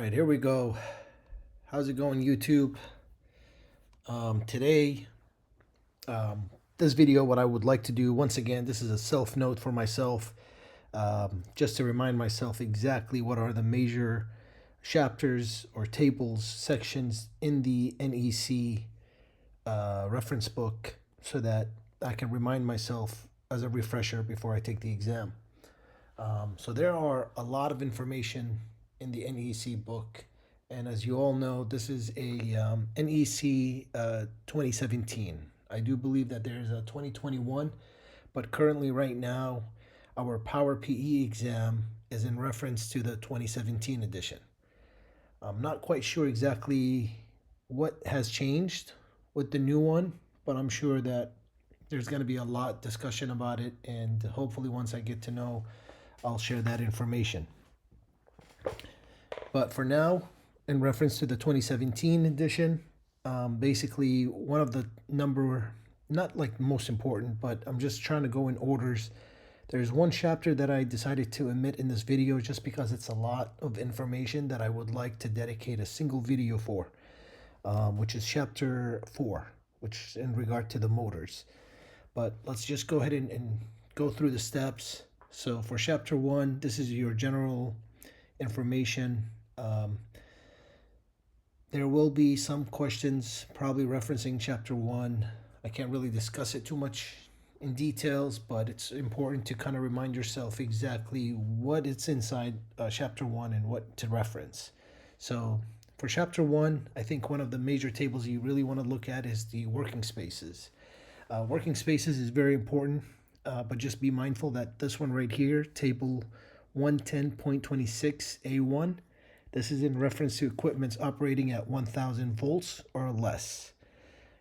right, here we go. How's it going, YouTube? Today, this video, what I would like to do, once again, this is a self note for myself, just to remind myself exactly what are the major chapters or tables, sections in the NEC reference book, so that I can remind myself as a refresher before I take the exam. So there are a lot of information in the NEC book. And as you all know, this is a NEC 2017. I do believe that there's a 2021, but currently right now, our Power PE exam is in reference to the 2017 edition. I'm not quite sure exactly what has changed with the new one, but I'm sure that there's going to be a lot discussion about it, and hopefully once I get to know, I'll share that information. But for now, in reference to the 2017 edition, basically one of the not like most important, but I'm just trying to go in orders. There's one chapter that I decided to omit in this video just because it's a lot of information that I would like to dedicate a single video for, which is chapter 4, which is in regard to the motors. But let's just go ahead and go through the steps. So for chapter 1, this is your general information. There will be some questions probably referencing chapter 1. I can't really discuss it too much in details, but it's important to kind of remind yourself exactly what it's inside chapter 1 and what to reference. So for chapter 1, I think one of the major tables you really want to look at is the working spaces. Working spaces is very important, but just be mindful that this one right here, table 110.26A1, this is in reference to equipments operating at 1000 volts or less.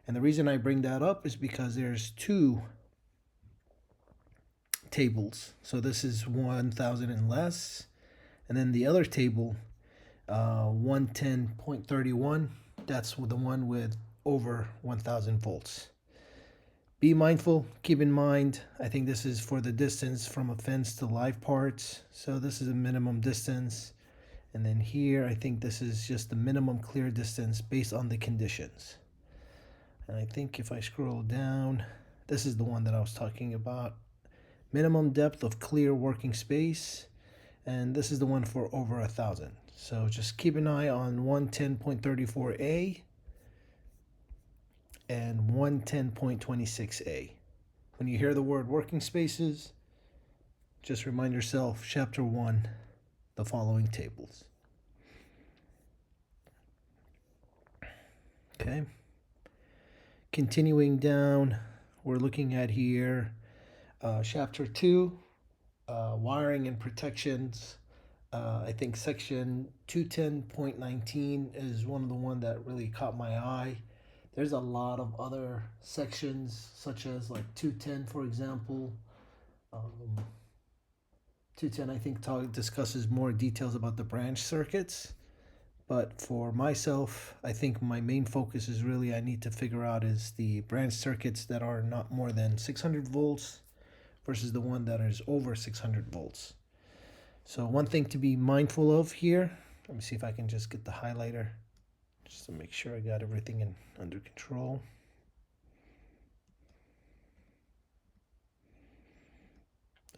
And the reason I bring that up is because there's two tables. So this is 1000 and less. And then the other table, 110.31, that's the one with over 1000 volts. Be mindful, keep in mind, I think this is for the distance from a fence to live parts. So this is a minimum distance. And then here, I think this is just the minimum clear distance based on the conditions. And I think if I scroll down, this is the one that I was talking about. Minimum depth of clear working space. And this is the one for over 1000. So just keep an eye on 110.34A and 110.26A. When you hear the word working spaces, just remind yourself, chapter 1, the following tables. Okay. Continuing down, we're looking at here chapter 2, wiring and protections. I think section 210.19 is one of the one that really caught my eye. There's a lot of other sections, such as like 210, for example. 210, I think, discusses more details about the branch circuits. But for myself, I think my main focus is really I need to figure out is the branch circuits that are not more than 600 volts versus the one that is over 600 volts. So one thing to be mindful of here, let me see if I can just get the highlighter just to make sure I got everything under control.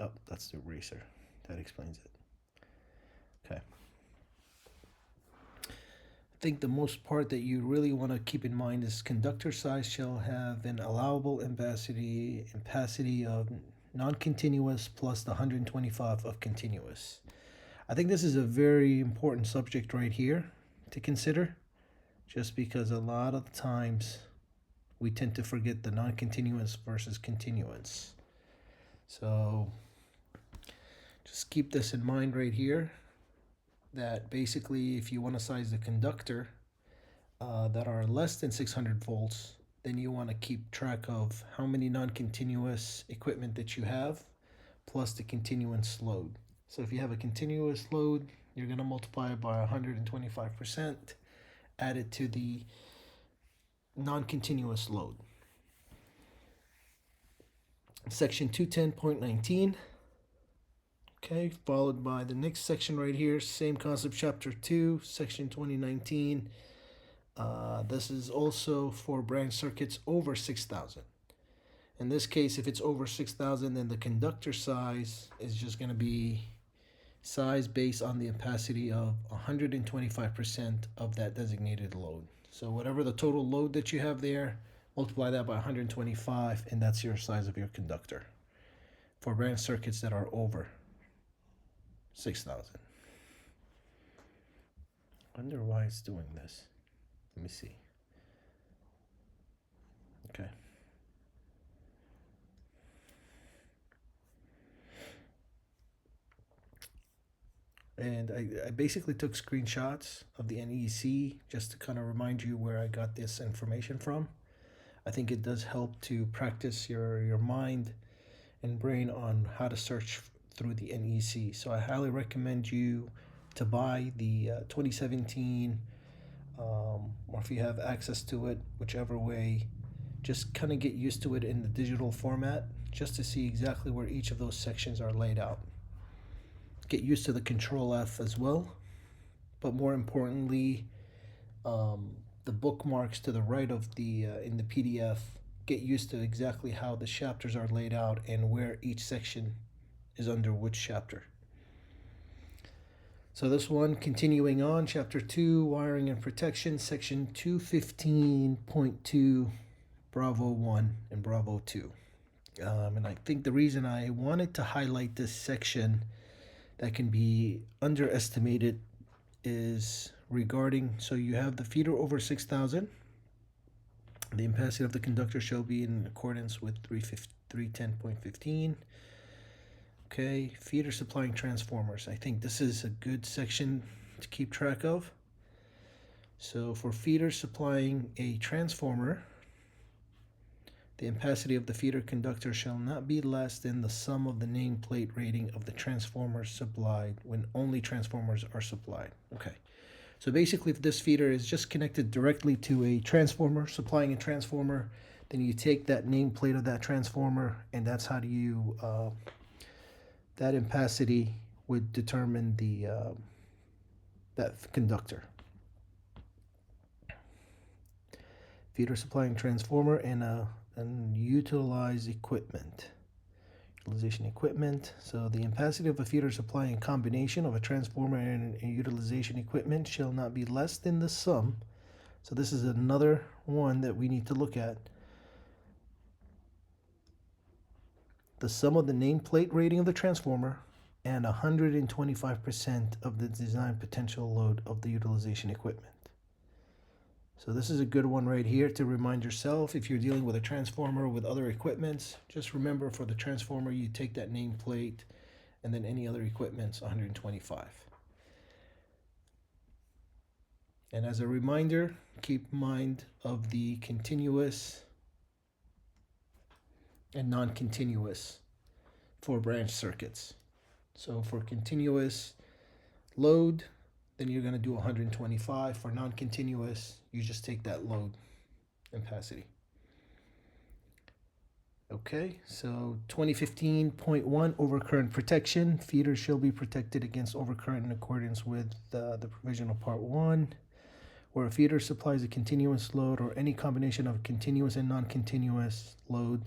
Oh, that's the eraser. That explains it. Okay. I think the most part that you really want to keep in mind is conductor size shall have an allowable ampacity of non-continuous plus the 125 of continuous. I think this is a very important subject right here to consider, just because a lot of times we tend to forget the non-continuous versus continuous. So just keep this in mind right here, that basically if you want to size the conductor that are less than 600 volts, then you want to keep track of how many non-continuous equipment that you have plus the continuous load. So if you have a continuous load, you're going to multiply it by 125%, add it to the non-continuous load. Section 210.19, Okay, followed by the next section right here, same concept, chapter 2, section 2019. This is also for branch circuits over 6,000. In this case, if it's over 6,000, then the conductor size is just going to be size based on the ampacity of 125% of that designated load. So whatever the total load that you have there, multiply that by 125, and that's your size of your conductor for branch circuits that are over 6,000. Wonder why it's doing this. Let me see. Okay. And I basically took screenshots of the NEC just to kind of remind you where I got this information from. I think it does help to practice your mind and brain on how to search through the NEC. So I highly recommend you to buy the 2017, or if you have access to it, whichever way, just kind of get used to it in the digital format just to see exactly where each of those sections are laid out. Get used to the Control F as well, but more importantly, the bookmarks to the right of the in the PDF. Get used to exactly how the chapters are laid out and where each section is under which chapter. So this one, continuing on, chapter 2, wiring and protection, section 215.2, Bravo 1 and Bravo 2. And I think the reason I wanted to highlight this section that can be underestimated is regarding, so you have the feeder over 6,000. The ampacity of the conductor shall be in accordance with 310.15. Okay, feeder supplying transformers. I think this is a good section to keep track of. So for feeder supplying a transformer, the ampacity of the feeder conductor shall not be less than the sum of the nameplate rating of the transformers supplied when only transformers are supplied. Okay, so basically if this feeder is just connected directly to a transformer, supplying a transformer, then you take that nameplate of that transformer, and that's how do you, that ampacity would determine the that conductor. Feeder supplying transformer and utilize equipment. Utilization equipment. So the ampacity of a feeder supplying a combination of a transformer and a utilization equipment shall not be less than the sum. So this is another one that we need to look at. The sum of the nameplate rating of the transformer and 125% of the design potential load of the utilization equipment. So this is a good one right here to remind yourself if you're dealing with a transformer with other equipments. Just remember for the transformer, you take that nameplate, and then any other equipment's 125. And as a reminder, keep mind of the continuous and non-continuous for branch circuits. So for continuous load, then you're going to do 125. For non-continuous, you just take that load ampacity. Okay, so 2015.1 overcurrent protection. Feeders shall be protected against overcurrent in accordance with the provision of Part 1. Where a feeder supplies a continuous load or any combination of continuous and non-continuous load,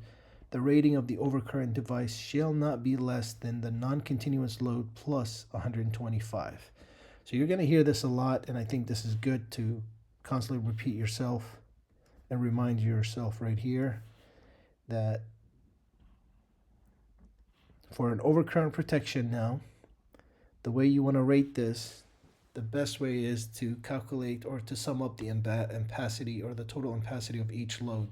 the rating of the overcurrent device shall not be less than the non-continuous load plus 125. So you're going to hear this a lot, and I think this is good to constantly repeat yourself and remind yourself right here that for an overcurrent protection now, the way you want to rate this, the best way is to calculate or to sum up the ampacity or the total ampacity of each load.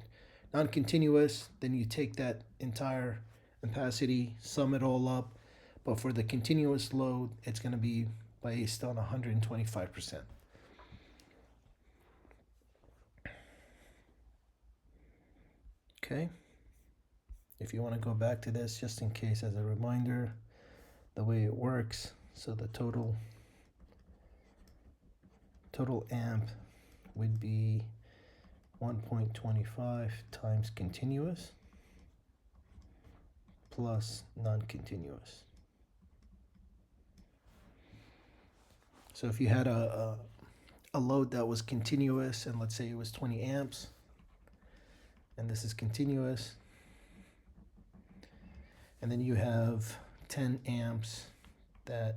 Non-continuous, then you take that entire ampacity, sum it all up. But for the continuous load, it's going to be based on 125%. Okay. If you want to go back to this, just in case as a reminder, the way it works. So the total amp would be 1.25 times continuous plus non-continuous. So if you had a load that was continuous, and let's say it was 20 amps, and this is continuous, and then you have 10 amps that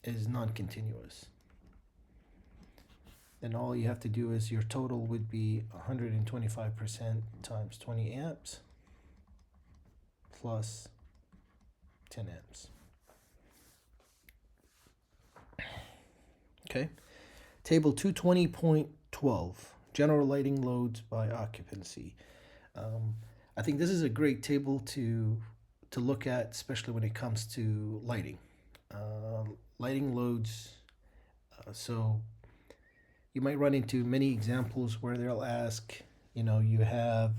is non-continuous, then all you have to do is your total would be 125% times 20 amps plus 10 amps. Okay. Table 220.12, general lighting loads by occupancy. I think this is a great table to look at, especially when it comes to lighting. Lighting loads. So you might run into many examples where they'll ask, you have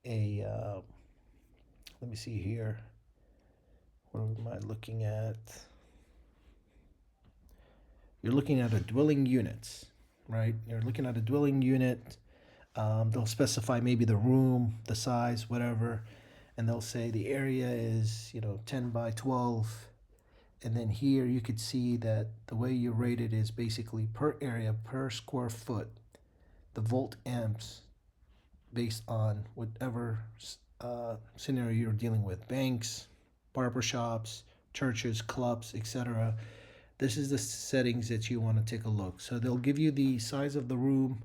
a, let me see here. What am I looking at? You're looking at a dwelling units, right? You're looking at a dwelling unit. They'll specify maybe the room, the size, whatever, and they'll say the area is 10 by 12, and then here you could see that the way you rate it is basically per area, per square foot, the volt amps based on whatever scenario you're dealing with: banks, barbershops, churches, clubs, etc. This is the settings that you want to take a look. So they'll give you the size of the room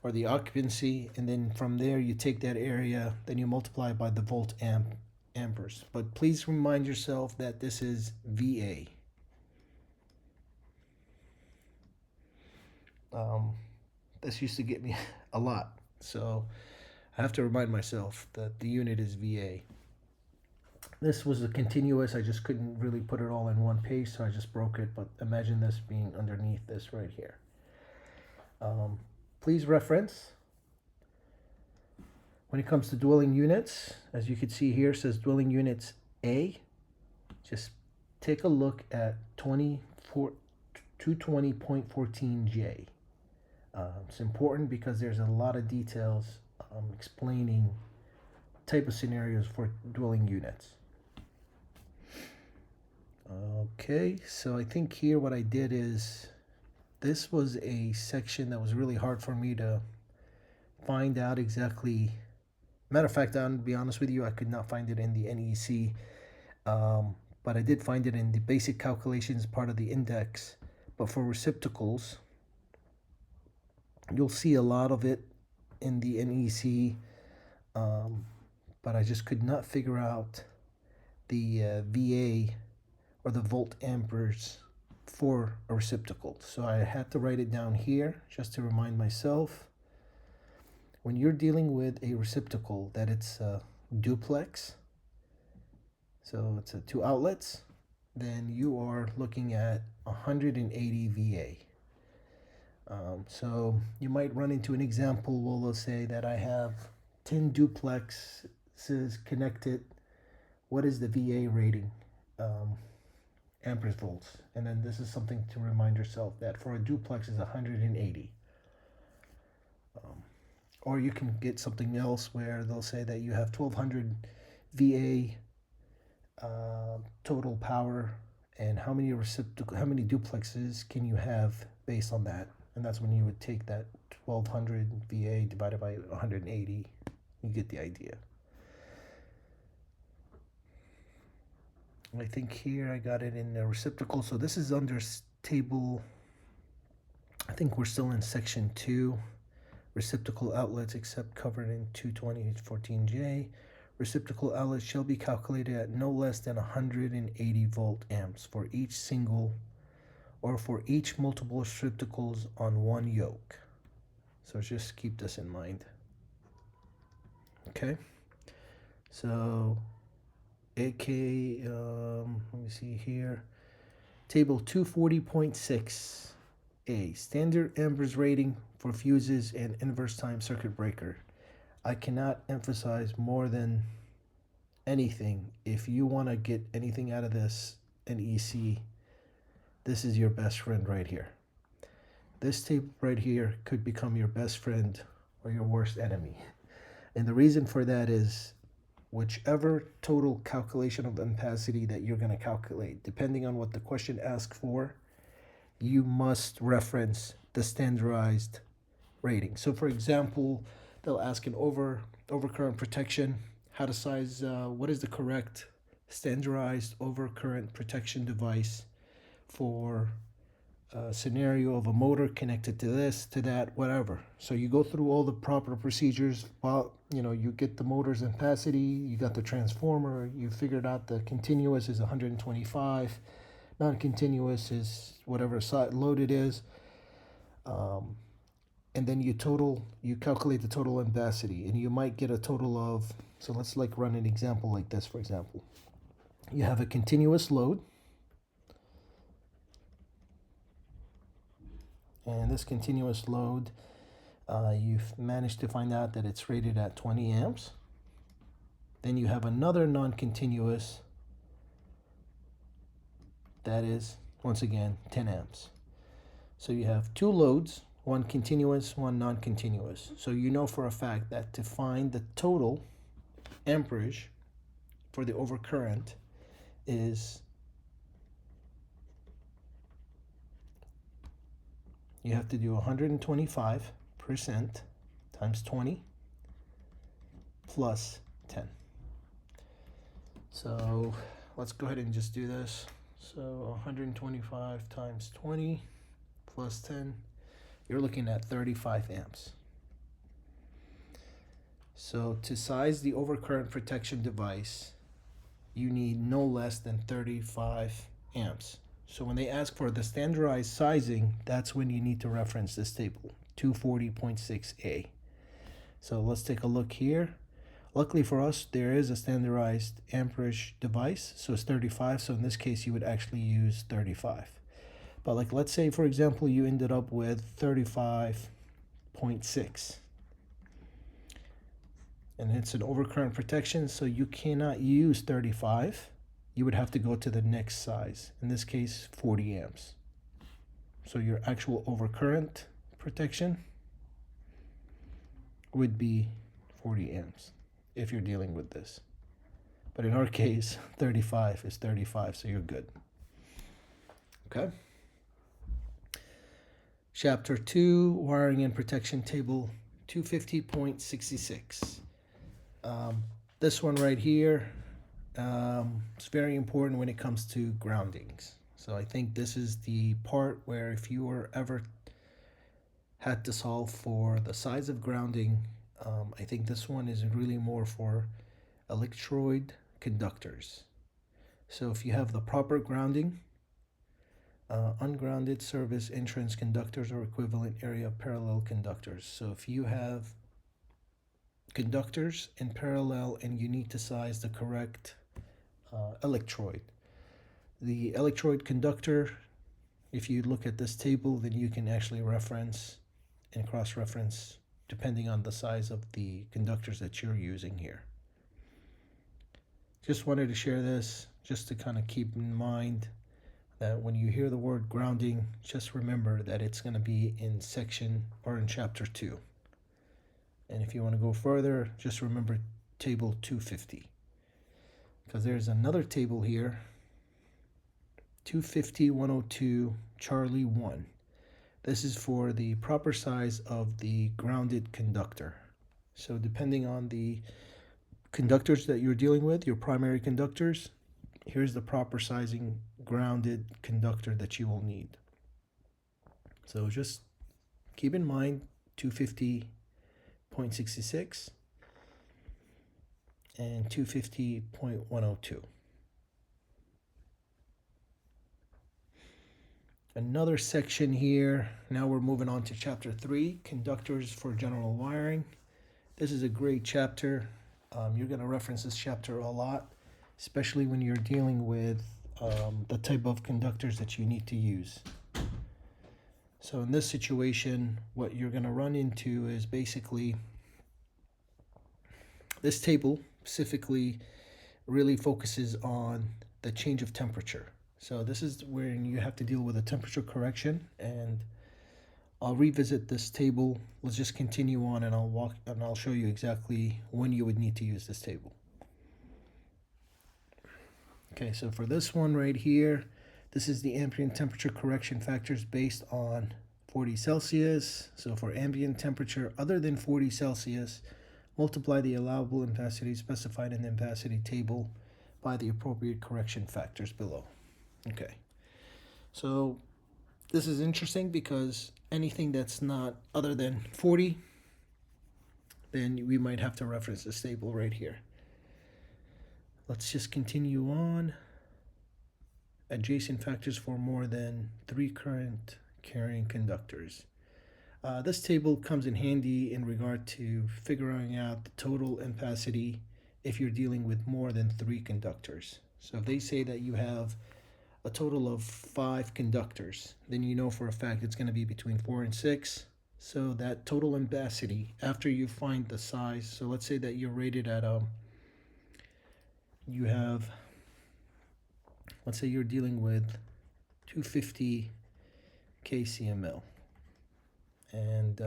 or the occupancy, and then from there you take that area, then you multiply by the volt amperes. But please remind yourself that this is VA. This used to get me a lot, so I have to remind myself that the unit is VA. This was a continuous. I just couldn't really put it all in one page, so I just broke it. But imagine this being underneath this right here. Please reference. When it comes to dwelling units, as you can see here, it says dwelling units A. Just take a look at 220.14J. It's important because there's a lot of details explaining type of scenarios for dwelling units. Okay, so I think here what I did is, this was a section that was really hard for me to find out exactly. Matter of fact, to be honest with you, I could not find it in the NEC, but I did find it in the basic calculations part of the index. But for receptacles, you'll see a lot of it in the NEC, but I just could not figure out the VA or the volt amperes for a receptacle. So I had to write it down here just to remind myself. When you're dealing with a receptacle that it's a duplex, so it's a 2 outlets, then you are looking at 180 VA. So you might run into an example where they'll say that I have 10 duplexes connected. What is the VA rating? Amperes volts. And then this is something to remind yourself that for a duplex is 180. Or you can get something else where they'll say that you have 1200 VA total power, and how many duplexes can you have based on that? And that's when you would take that 1200 VA divided by 180. You get the idea. I think here I got it in the receptacle. So this is under table, I think we're still in section 2. Receptacle outlets except covered in 220.14J. Receptacle outlets shall be calculated at no less than 180 volt amps for each single or for each multiple receptacles on one yoke. So just keep this in mind. Okay. So AK, let me see here. Table 240.6A, standard amperes rating for fuses and inverse time circuit breaker. I cannot emphasize more than anything, if you want to get anything out of this NEC, this is your best friend right here. This table right here could become your best friend or your worst enemy. And the reason for that is, whichever total calculation of ampacity that you're going to calculate, depending on what the question asks for, you must reference the standardized rating. So for example, they'll ask an overcurrent protection, how to size, what is the correct standardized overcurrent protection device for a scenario of a motor connected to this, to that, whatever. So you go through all the proper procedures while, you get the motor's ampacity, you got the transformer, you figured out the continuous is 125, non-continuous is whatever load it is. And then you calculate the total ampacity, and you might get a total of, so let's like run an example like this. For example, you have a continuous load, and this continuous load, you've managed to find out that it's rated at 20 amps. Then you have another non-continuous that is, once again, 10 amps. So you have two loads, one continuous, one non-continuous. So you know for a fact that to find the total amperage for the overcurrent is, you have to do 125% times 20 plus 10. So let's go ahead and just do this. So 125 times 20 plus 10, you're looking at 35 amps. So to size the overcurrent protection device, you need no less than 35 amps. So when they ask for the standardized sizing, that's when you need to reference this table, 240.6a. So let's take a look here. Luckily for us, there is a standardized amperage device, so it's 35. So in this case, you would actually use 35. But like, let's say, for example, you ended up with 35.6. And it's an overcurrent protection, so you cannot use 35. You would have to go to the next size, in this case 40 amps. So your actual overcurrent protection would be 40 amps if you're dealing with this. But in our case, 35 is 35, so you're good. Okay. Chapter 2, Wiring and Protection, Table 250.66. This one right here, it's very important when it comes to groundings. So I think this is the part where if you were ever had to solve for the size of grounding, I think this one is really more for electrode conductors. So if you have the proper grounding, ungrounded service entrance conductors or equivalent area parallel conductors. So if you have conductors in parallel and you need to size the correct electrode. The electrode conductor, if you look at this table, then you can actually reference and cross-reference depending on the size of the conductors that you're using here. Just wanted to share this just to kind of keep in mind that when you hear the word grounding, just remember that it's going to be in section or in chapter 2. And if you want to go further, just remember table 250. Because there's another table here, 250.102 Charlie 1. This is for the proper size of the grounded conductor. So depending on the conductors that you're dealing with, your primary conductors, here's the proper sizing grounded conductor that you will need. So just keep in mind 250.66 and 250.102. Another section here, now we're moving on to chapter 3, conductors for general wiring. This is a great chapter. You're going to reference this chapter a lot, especially when you're dealing with the type of conductors that you need to use. So in this situation, what you're going to run into is basically this table specifically really focuses on the change of temperature. So this is where you have to deal with a temperature correction, and I'll revisit this table. Let's just continue on and I'll show you exactly when you would need to use this table. Okay, so for this one right here, This is the ambient temperature correction factors based on 40 Celsius. So for ambient temperature other than 40 Celsius, multiply the allowable ampacity specified in the ampacity table by the appropriate correction factors below. Okay, so this is interesting because anything that's not other than 40, then we might have to reference this table right here. Let's just continue on. Adjacent factors for more than 3 current carrying conductors. This table comes in handy in regard to figuring out the total ampacity if you're dealing with more than 3 conductors. So if they say that you have a total of 5 conductors, then you know for a fact it's going to be between 4 and 6. So that total ampacity, after you find the size, so let's say that you're rated at, you have, let's say you're dealing with 250 kcml. And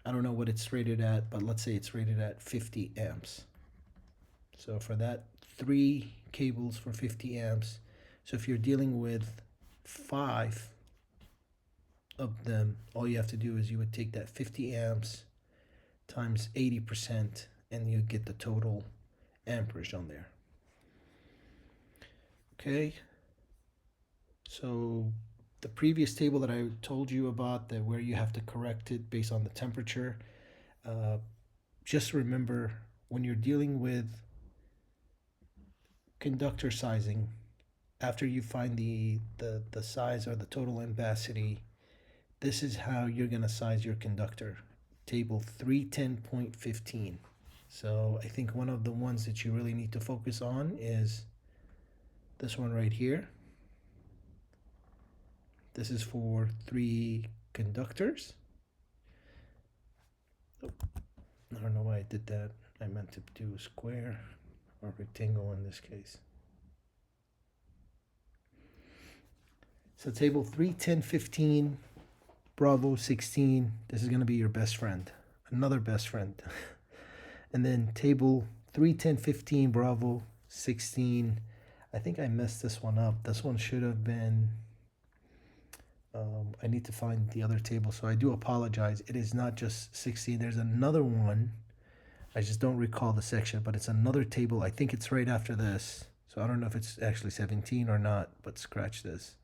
I don't know what it's rated at, but let's say it's rated at 50 amps. So for that, 3 cables for 50 amps. So if you're dealing with 5 of them, all you have to do is you would take that 50 amps times 80% and you get the total amperage on there. Okay, so the previous table that I told you about, that where you have to correct it based on the temperature, just remember when you're dealing with conductor sizing, after you find the size or the total ampacity, this is how you're going to size your conductor. Table 310.15. So I think one of the ones that you really need to focus on is this one right here. This is for 3 conductors. Oh, I don't know why I did that. I meant to do a square or rectangle in this case. So table 310.15, Bravo 16. This is going to be your best friend, another best friend. And then table 310.15, Bravo 16. I think I messed this one up. This one should have been, I need to find the other table, so I do apologize. It is not just 16. There's another one. I just don't recall the section, but it's another table. I think it's right after this. So I don't know if it's actually 17 or not, but scratch this.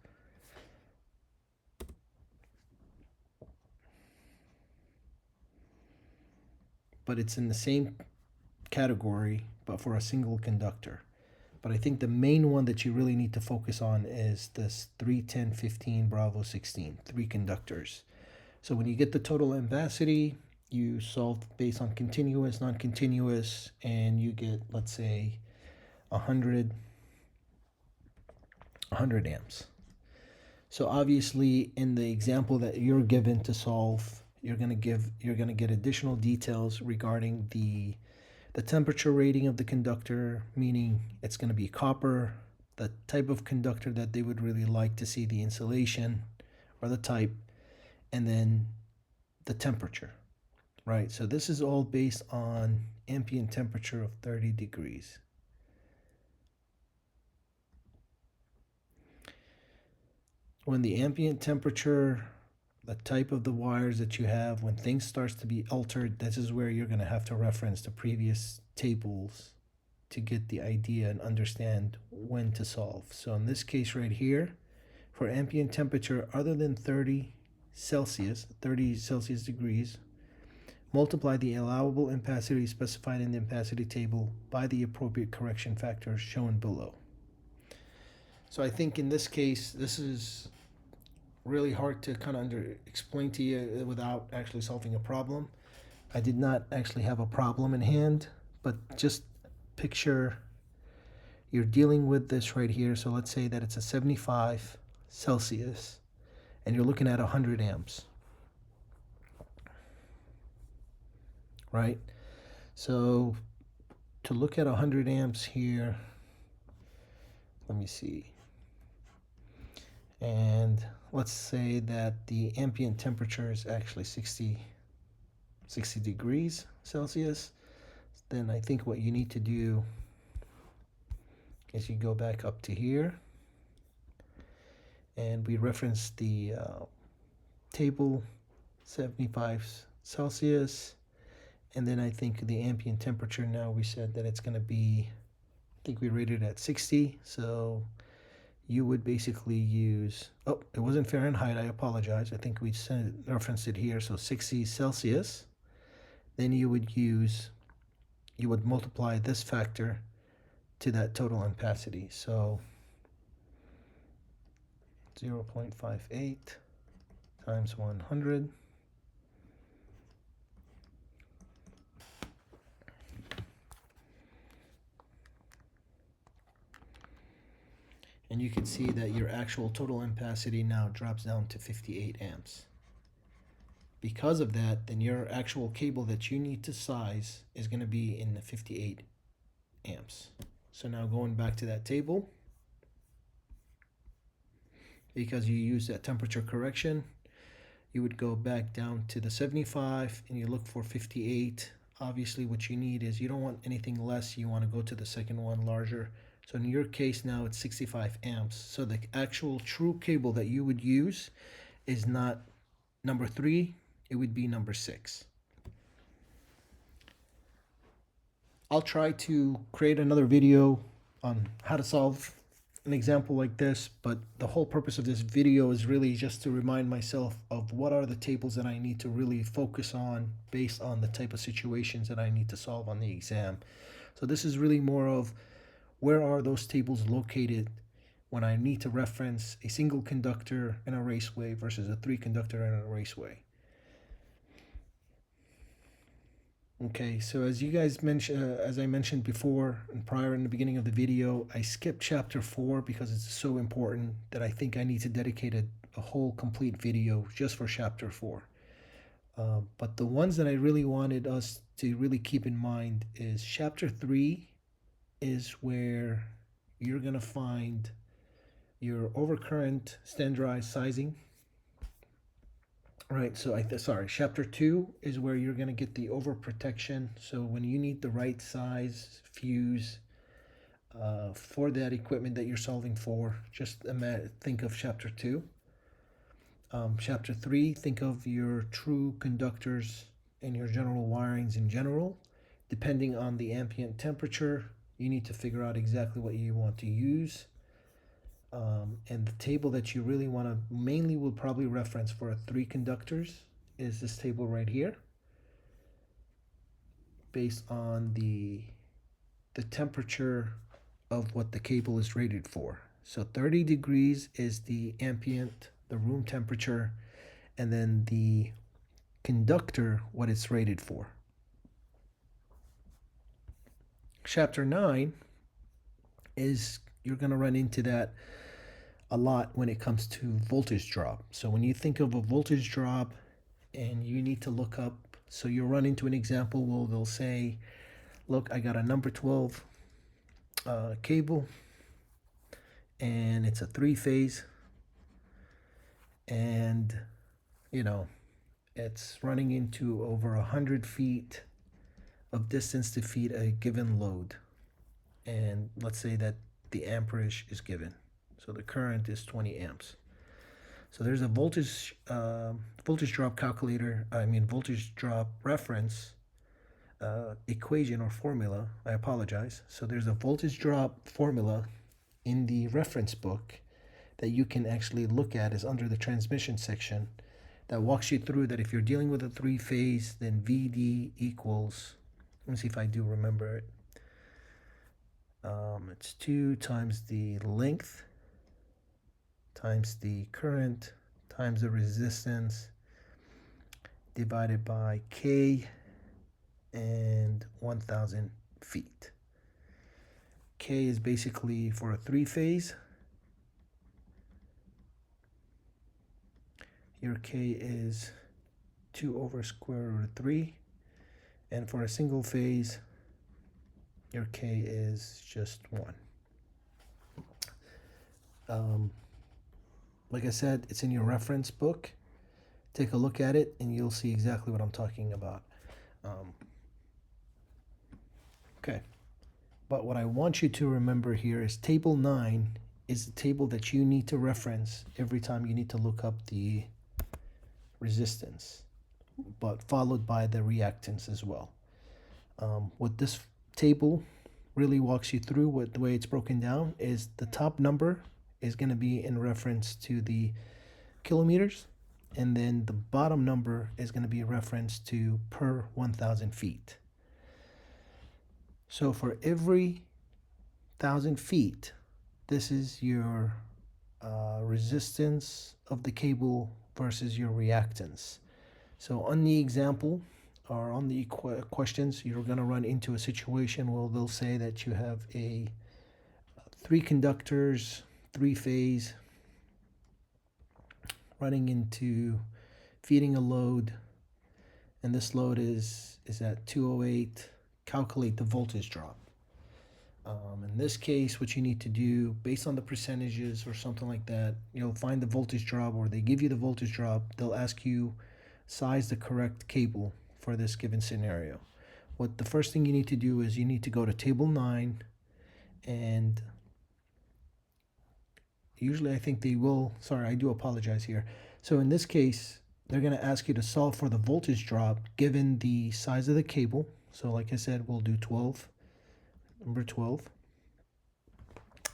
But it's in the same category, but for a single conductor. But I think the main one that you really need to focus on is this 310.15, Bravo 16, 3 conductors. So when you get the total ampacity, you solve based on continuous, non-continuous, and you get, let's say, 100 amps. So obviously in the example that you're given to solve, you're going to get additional details regarding the temperature rating of the conductor, meaning it's going to be copper, the type of conductor that they would really like to see, the insulation or the type, and then the temperature, right? So this is all based on ambient temperature of 30 degrees. When the ambient temperature, the type of the wires that you have, when things starts to be altered, this is where you're going to have to reference the previous tables to get the idea and understand when to solve. So in this case right here, for ambient temperature other than 30 Celsius degrees, multiply the allowable ampacity specified in the ampacity table by the appropriate correction factor shown below. So I think in this case, this is really hard to kind of explain to you without actually solving a problem. I did not actually have a problem in hand, but just picture you're dealing with this right here. So let's say that it's a 75 Celsius and you're looking at 100 amps, right? So to look at 100 amps here, let me see. And let's say that the ambient temperature is actually 60 degrees Celsius. Then I think what you need to do is you go back up to here and we referenced the table 75 Celsius, and then I think the ambient temperature, now we said that it's going to be, I think we rated it at 60, so you would basically use, oh, it wasn't Fahrenheit, I apologize, I think we referenced it here, so 60 Celsius. Then you would multiply this factor to that total ampacity, so 0.58 times 100. And you can see that your actual total ampacity now drops down to 58 amps. Because of that, then your actual cable that you need to size is going to be in the 58 amps. So now going back to that table, because you use that temperature correction, you would go back down to the 75 and you look for 58. Obviously what you need is, you don't want anything less, you want to go to the second one larger. So in your case now it's 65 amps. So the actual true cable that you would use is not number 3, it would be number 6. I'll try to create another video on how to solve an example like this, but the whole purpose of this video is really just to remind myself of what are the tables that I need to really focus on based on the type of situations that I need to solve on the exam. So this is really more of, where are those tables located when I need to reference a single conductor in a raceway versus a 3 conductor in a raceway. Okay, so as you guys mentioned, as I mentioned before and prior in the beginning of the video, I skipped chapter 4 because it's so important that I think I need to dedicate a whole complete video just for chapter 4. But the ones that I really wanted us to really keep in mind is chapter 3 is where you're going to find your overcurrent standardized sizing. Right, so sorry, chapter 2 is where you're going to get the overprotection. So when you need the right size fuse for that equipment that you're solving for, just think of chapter 2. Chapter 3, think of your true conductors and your general wirings in general. Depending on the ambient temperature, you need to figure out exactly what you want to use. And the table that you really want to mainly will probably reference for 3 conductors is this table right here, based on the temperature of what the cable is rated for. So 30 degrees is the ambient, the room temperature, and then the conductor, what it's rated for. Chapter 9 is, you're going to run into that a lot when it comes to voltage drop. So when you think of a voltage drop and you need to look up, so you'll run into an example where they'll say, look, I got a number 12 cable and it's a 3-phase, and you know, it's running into over 100 feet of distance to feed a given load, and let's say that the amperage is given, so the current is 20 amps. So there's a voltage drop calculator, voltage drop reference equation or formula, I apologize. So there's a voltage drop formula in the reference book that you can actually look at, is under the transmission section, that walks you through that if you're dealing with a 3-phase, then VD equals, let me see if I do remember it. It's 2 times the length times the current times the resistance divided by K and 1,000 feet. K is basically for a 3-phase. Your K is 2 over square root of 3. And for a single phase, your K is just 1. Like I said, it's in your reference book. Take a look at it and you'll see exactly what I'm talking about. Okay. But what I want you to remember here is table 9 is the table that you need to reference every time you need to look up the resistance, but followed by the reactance as well. What this table really walks you through, what the way it's broken down is the top number is going to be in reference to the kilometers, and then the bottom number is going to be a reference to per 1,000 feet. So for every 1,000 feet, this is your resistance of the cable versus your reactance. So on the example or on the questions, you're going to run into a situation where they'll say that you have a 3 conductors, 3-phase, running into feeding a load, and this load is at 208. Calculate the voltage drop. In this case, what you need to do, based on the percentages or something like that, you'll find the voltage drop, or they give you the voltage drop. They'll ask you size the correct cable for this given scenario. What the first thing you need to do is you need to go to table 9, and usually I think they will, sorry, I do apologize here. So in this case, they're going to ask you to solve for the voltage drop given the size of the cable. So like I said, we'll do 12, number 12.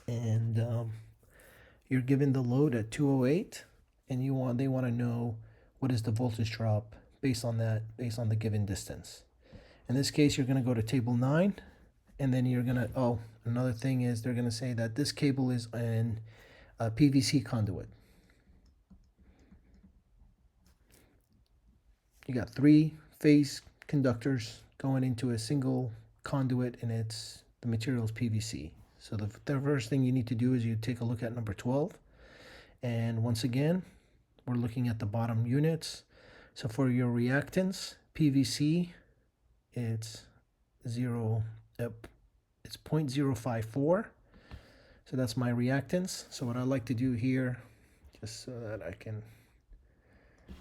And you're given the load at 208, and they want to know what is the voltage drop based on that, based on the given distance. In this case, you're going to go to table 9, and then you're going to, another thing is they're going to say that this cable is in a PVC conduit. You got 3-phase conductors going into a single conduit, and the material is PVC. So the first thing you need to do is you take a look at number 12. And once again, we're looking at the bottom units. So for your reactance, PVC, it's 0.054. So that's my reactance. So what I like to do here, just so that I can,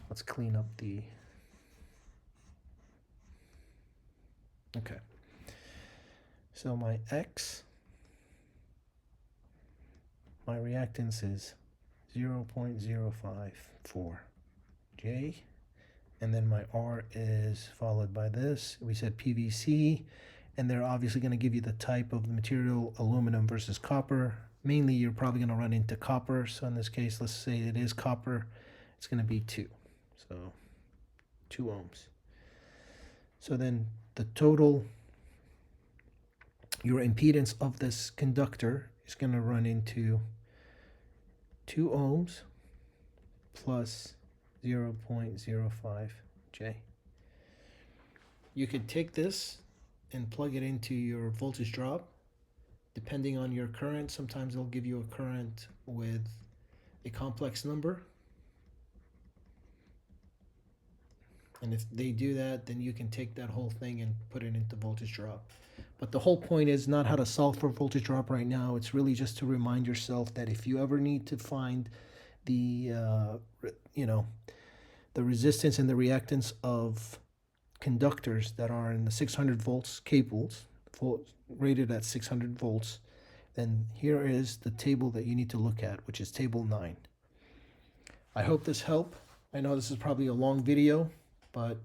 let's clean up the, okay. So my X, my reactance is 0.054 J, and then my R is followed by this. We said PVC, and they're obviously going to give you the type of the material, aluminum versus copper. Mainly, you're probably going to run into copper. So in this case, let's say it is copper. It's going to be 2. So 2 ohms. So then the total, your impedance of this conductor is going to run into 2 ohms plus 0.05 J. You could take this and plug it into your voltage drop. Depending on your current, sometimes they'll give you a current with a complex number. And if they do that, then you can take that whole thing and put it into voltage drop. But the whole point is not how to solve for voltage drop right now. It's really just to remind yourself that if you ever need to find the, the resistance and the reactance of conductors that are in the 600 volts cables, rated at 600 volts, then here is the table that you need to look at, which is table 9. I hope this helped. I know this is probably a long video, but